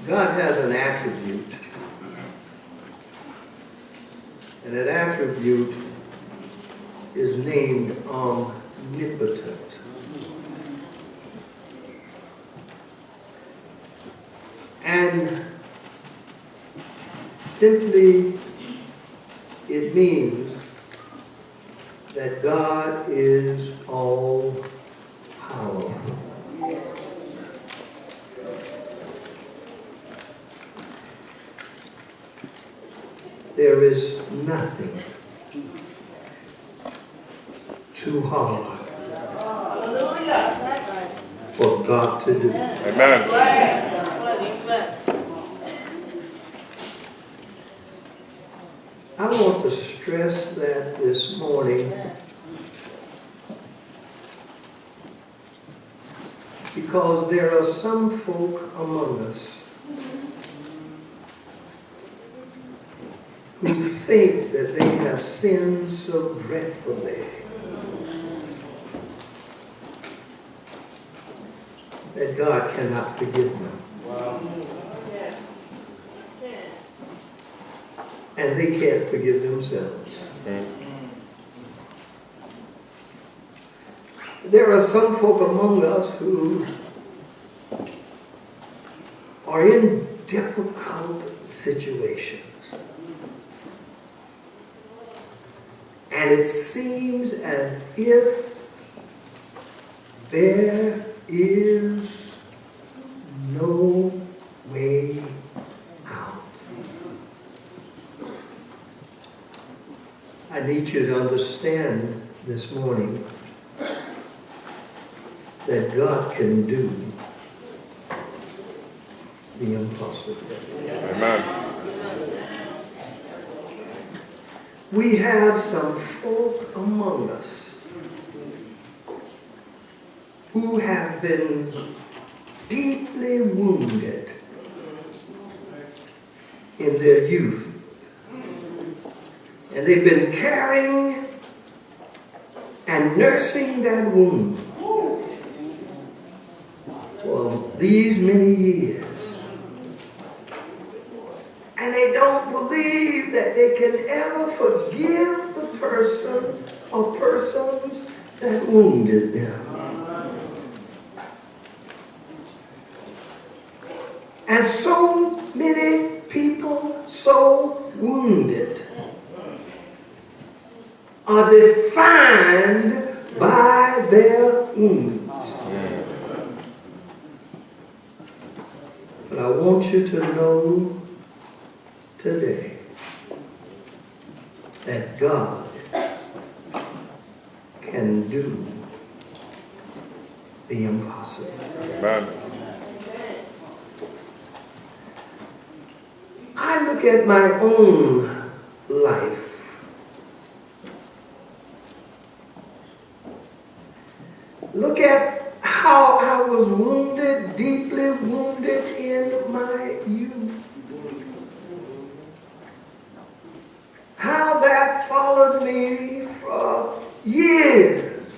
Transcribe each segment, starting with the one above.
God has an attribute, and that attribute is named omnipotent. And simply it means that God is all powerful. There is nothing too hard for God to do. Amen. I want to stress that this morning because there are some folk among us who think that they have sinned so dreadfully that God cannot forgive them. And they can't forgive themselves. There are some folk among us who are in difficult situations. And it seems as if there is no way out. I need you to understand this morning that God can do the impossible. Amen. We have some folk among us who have been deeply wounded in their youth. And they've been carrying and nursing that wound for these many years. And they don't believe that they can ever forgive the person or persons that wounded them. And so many people so wounded are defined by their wounds. But I want you to know today that God can do the impossible. Amen. I look at my own life. Look at how I was wounded, deeply wounded in my youth. How that followed me for years.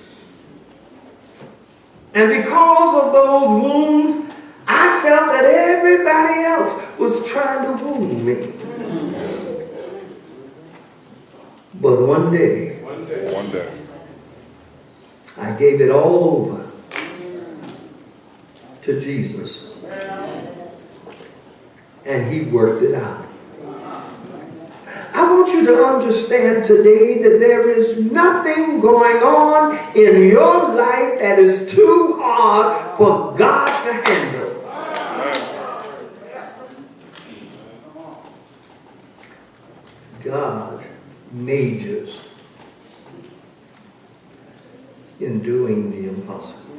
And because of those wounds, I felt that everybody else was trying to wound me. But one day, I gave it all over to Jesus. And He worked it out. I want you to understand today that there is nothing going on in your life that is too hard for God to handle. God majors in doing the impossible.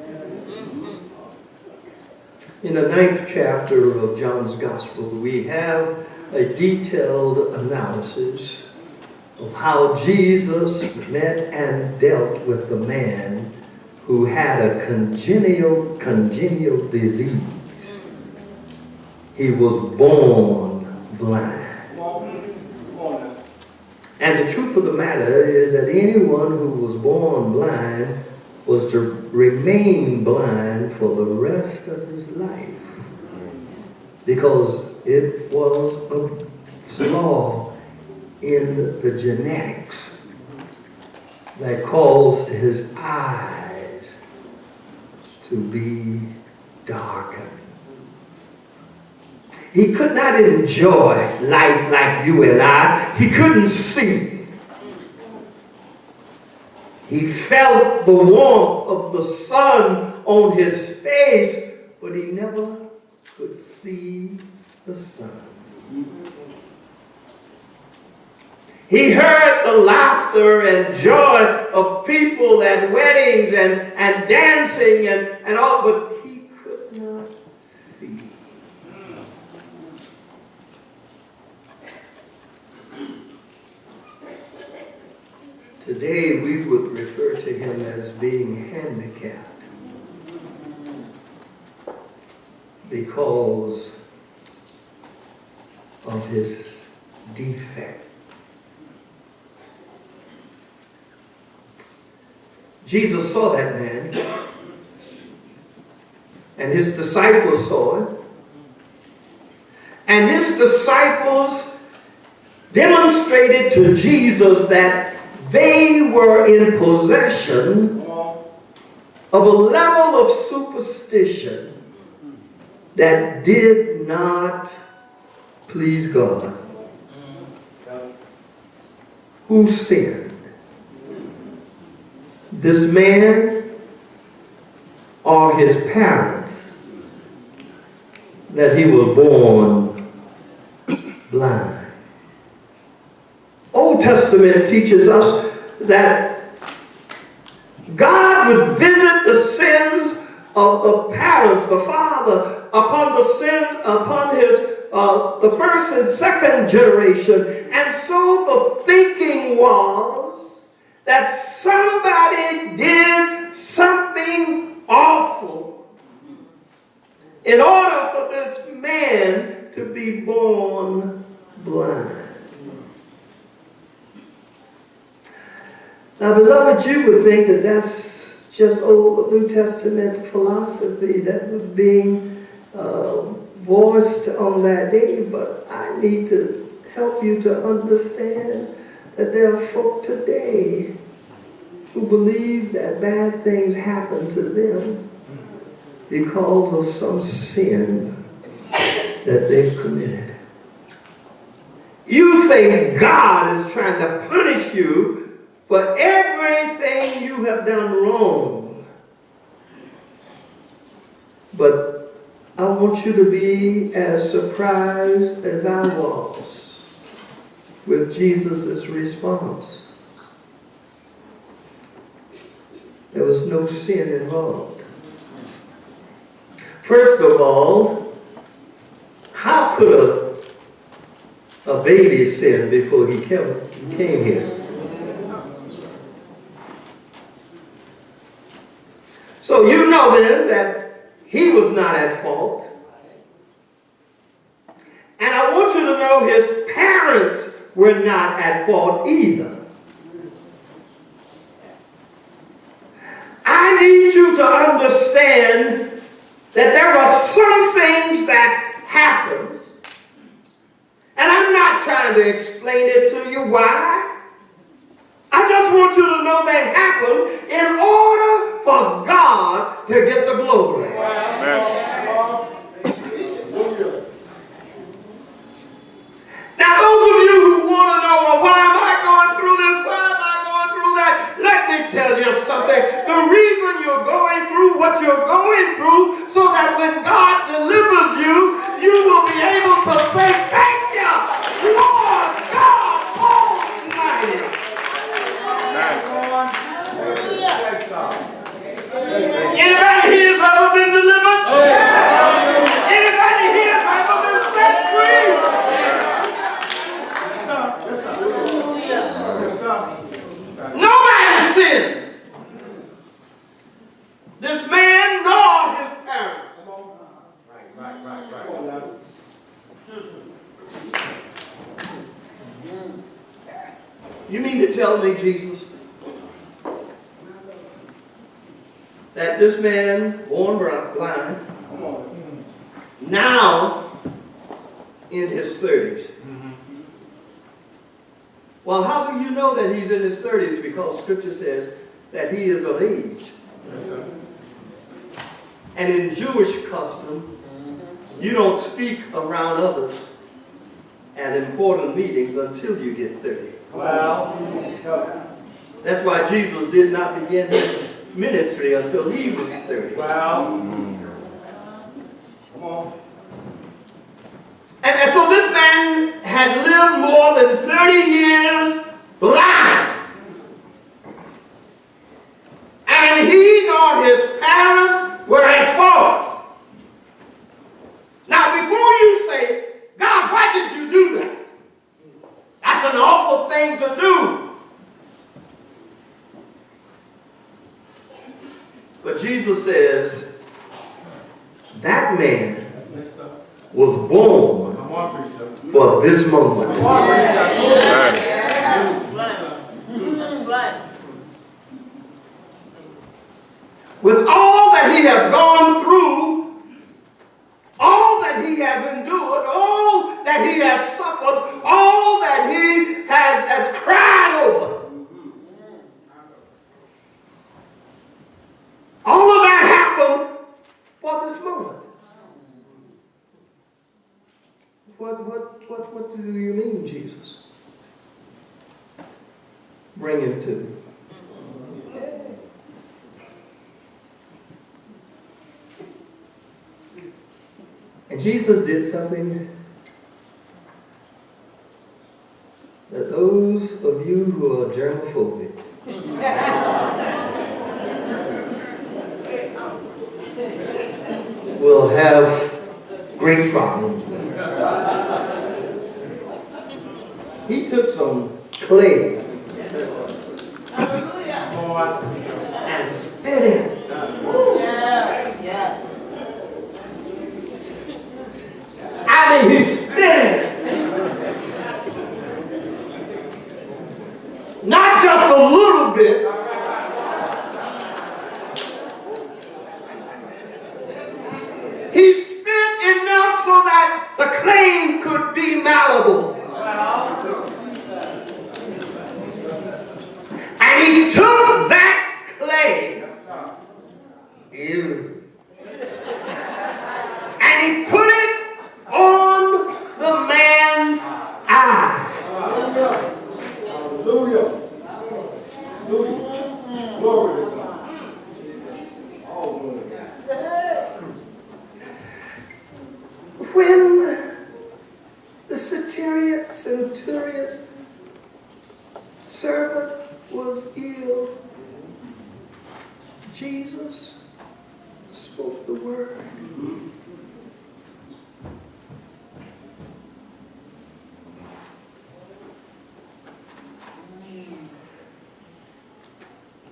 In the 9th chapter of John's Gospel, we have a detailed analysis of how Jesus met and dealt with the man who had a congenital disease. He was born blind. And the truth of the matter is that anyone who was born blind was to remain blind for the rest of his life. because it was a flaw in the genetics that caused his eyes to be darkened. He could not enjoy life like you and I. He couldn't see. He felt the warmth of the sun on his face, but he never could see the sun. He heard the laughter and joy of people at weddings and dancing and all, but he could not see. Today we would refer to him as being handicapped because of his defect. Jesus saw that man, and his disciples saw it, and his disciples demonstrated to Jesus that they were in possession of a level of superstition that did not please God. Who sinned? This man or his parents, that he was born blind? Old Testament teaches us that God would visit the sins of the parents, the father, upon the sin, upon his the first and second generation. And so the thinking was that somebody did something awful in order for this man to be born blind. Now, beloved, you would think that that's just old New Testament philosophy that was being voiced on that day, but I need to help you to understand that there are folk today who believe that bad things happen to them because of some sin that they've committed. You think God is trying to punish you for everything you have done wrong. But I want you to be as surprised as I was with Jesus' response. There was no sin involved. First of all, how could a baby sin before he came here? So you know then that he was not at fault. And I want you to know his parents were not at fault either. I need you to understand that there are some things that happens, and I'm not trying to explain it to you why. I just want you to know they happen in order for God to get the glory. Amen. Now, those of you who want to know, well, why am I going through this? Why am I going through that? Let me tell you something. The reason you're going through what you're going through, so that when God delivers you, you will be able to say, thank you, Lord God Almighty. Anybody here has ever been delivered? Anybody here has ever been set free? Nobody sinned. This man nor his parents. Right. You mean to tell me, Jesus, that this man, born blind, now in his 30s. Well, how do you know that he's in his 30s? Because Scripture says that he is of age. And in Jewish custom, you don't speak around others at important meetings until you get 30. Wow. That's why Jesus did not begin his ministry until he was 30. Wow. Come on. And so this man had lived more than 30 years blind. And he nor his parents were at fault. Now, before you say, God, why did you do that? That's an awful thing to do. But Jesus says, that man was born for this moment. With all that he has gone through, all that he has endured, all that he has suffered, all that he has cried over, all of that happened for this moment. What do you mean, Jesus? Bring him to. And Jesus did something that those of you who are germophobic will have great problems with. He took some clay and spit it. I mean, he spit it. Not just a little bit. He spit enough so that the clay could be malleable. And he took that clay, and he put it on the man's eye. Hallelujah. Glory to God. When the centurion's servant was ill, Jesus spoke the word.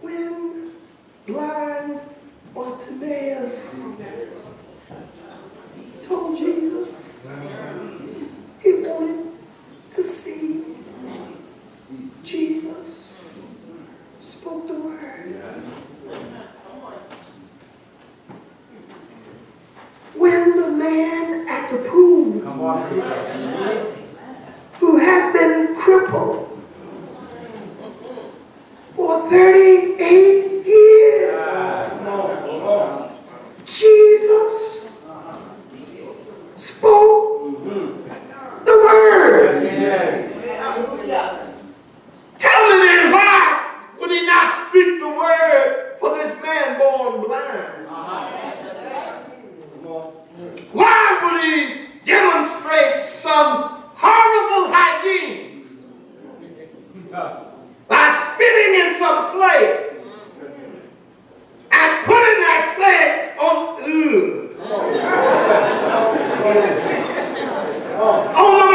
When blind Bartimaeus told Jesus he wanted to see, Jesus spoke the word. When the man at the pool who had been crippled for 38 years, Jesus spoke the word. Tell me then, why would he not speak the word for this man born blind? Why would he demonstrate some horrible hygiene by spitting in some clay and putting that clay on the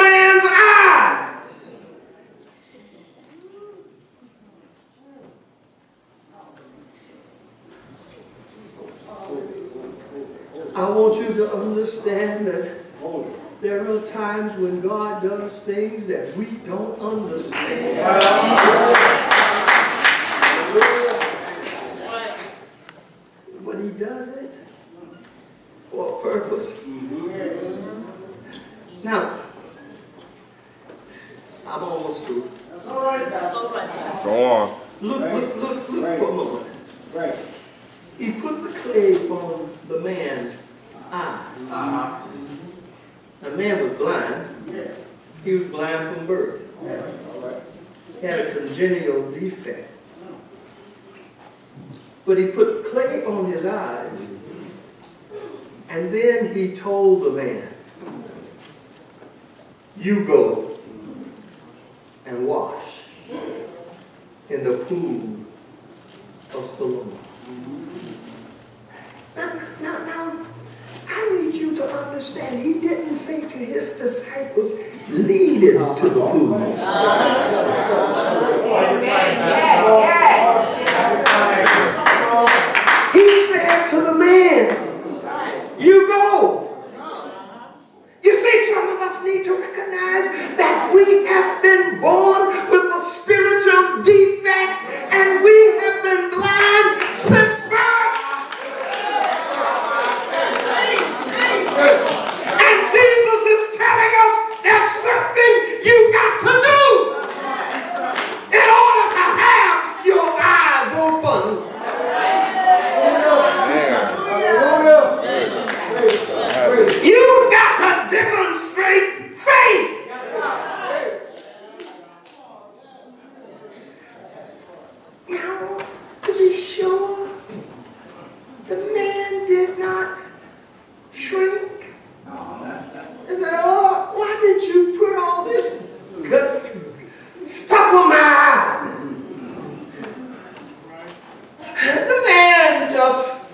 man's eyes? I want you to understand that there are times when God does things that we don't understand. But he does it for a purpose. Now, I'm almost through. That's all right, Pastor. Go on. Look for a moment. Right. He put the clay on the man's eye. Uh-huh. The man was blind. Yeah. He was blind from birth. Yeah. All right. He had a congenital defect. But he put clay on his eyes. And then he told the man, you go and wash in the pool of Siloam. Now, I need you to understand, he didn't say to his disciples, lead him to the pool. He said to the man, you go. You see, some of us need to recognize that we have been born with a spiritual defect and we have been blind since birth. And Jesus is telling us there's something you got to do in order to have your eyes open. You've got to demonstrate faith. Now, to be sure, the man did not shrink. He said, oh, why did you put all this good stuff on my eye? The man just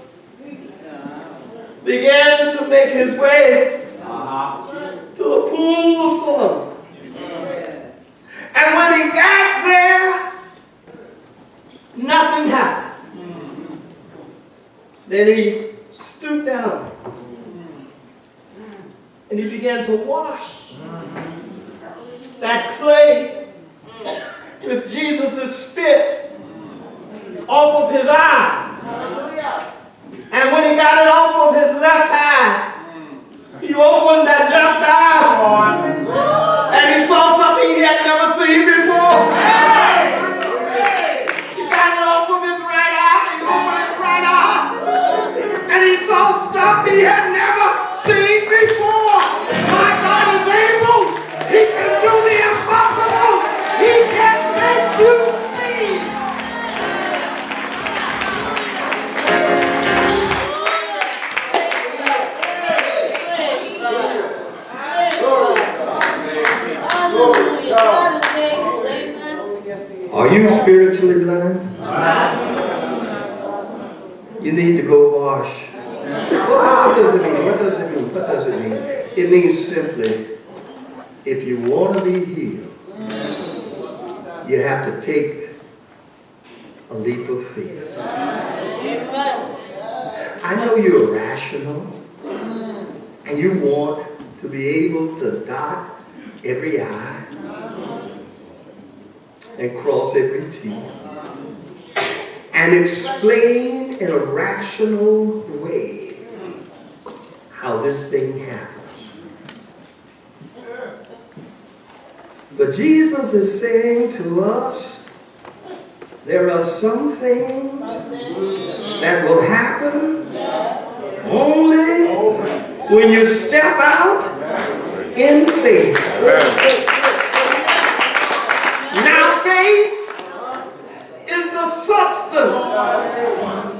began to make his way to the pool of Siloam. And when he got there, nothing happened. Then he stooped down and he began to wash that clay with Jesus' spit off of his eye. And when he got it off of his left eye, he opened that left eye and he saw something he had never seen before. He got it off of his right eye, he opened his right eye, and he saw stuff he had never seen before. My God is able. He can do the impossible. He can make you see. Are you spiritually blind? You need to go wash. What does it mean? What does it mean? What does it mean? It means simply, if you want to be healed, you have to take a leap of faith. I know you're rational and you want to be able to dot every I and cross every T and explain in a rational way how this thing happens. But Jesus is saying to us, there are some things that will happen only when you step out in faith. Now faith is the substance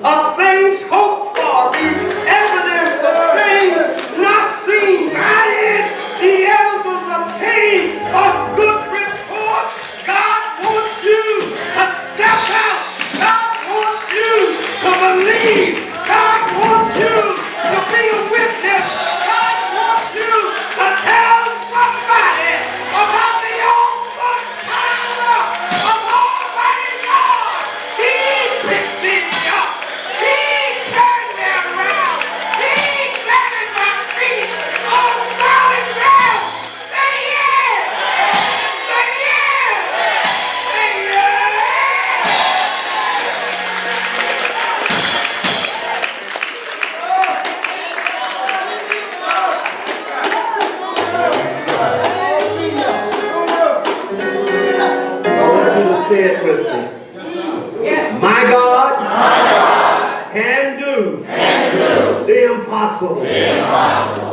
of things hoped for, the evidence of things not seen. By it, the elders obtain a good report. God wants you to step out. God wants you to believe. God wants you to be a witness. God wants you to tell somebody you to say it with me. My God can do the impossible.